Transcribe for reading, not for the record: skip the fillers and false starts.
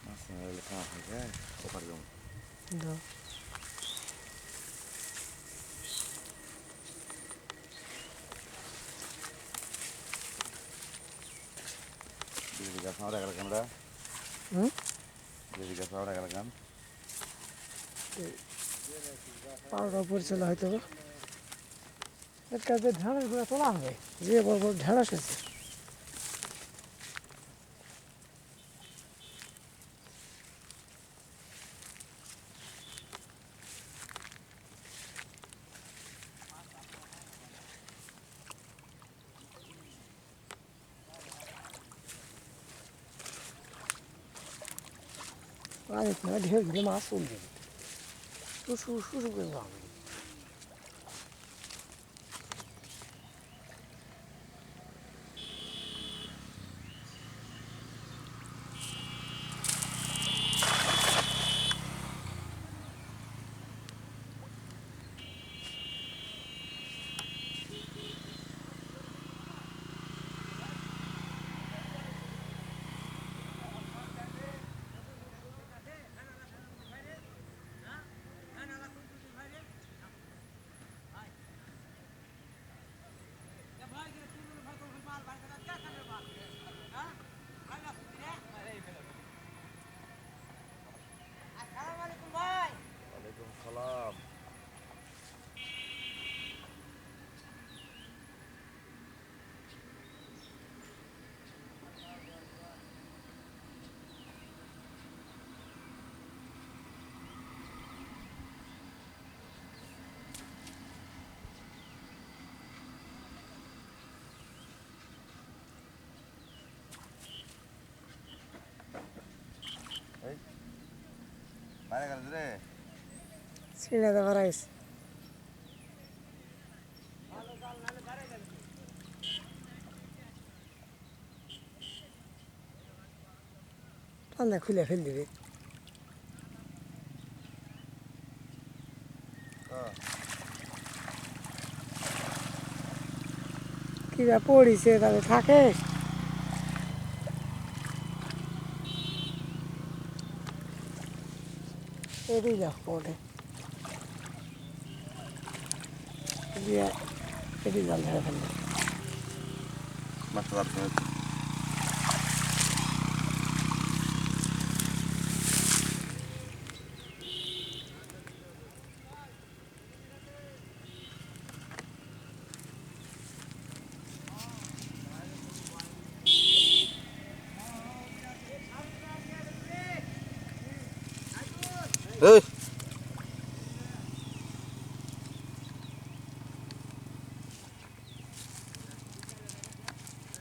le খাওয়া হয়ে যায় ওপার যাবো দাও বিজেপি গাছ আমরা গেলাম আমরা বিজেপি গাছ আমরা গেলাম পাউডার পরিচালনা হয়তো একটা যে ঢেঁড়স গুলো তোলা হবে যে বড় বড় ঢেঁড়স আছে ঢের ধরে মাছ চলবে শুরু করে যাবে ওয়ালাইকুম সালাম বাইরে গেল রে সিনে দেওয়ার আইস টান্দা খুলে ফেল দিবে কিবা পড়িছে তাহলে থাকে এটি যাও পড়ে দিয়ে এটি জল ধরে ফেলবে মাছটা যাচ্ছে এই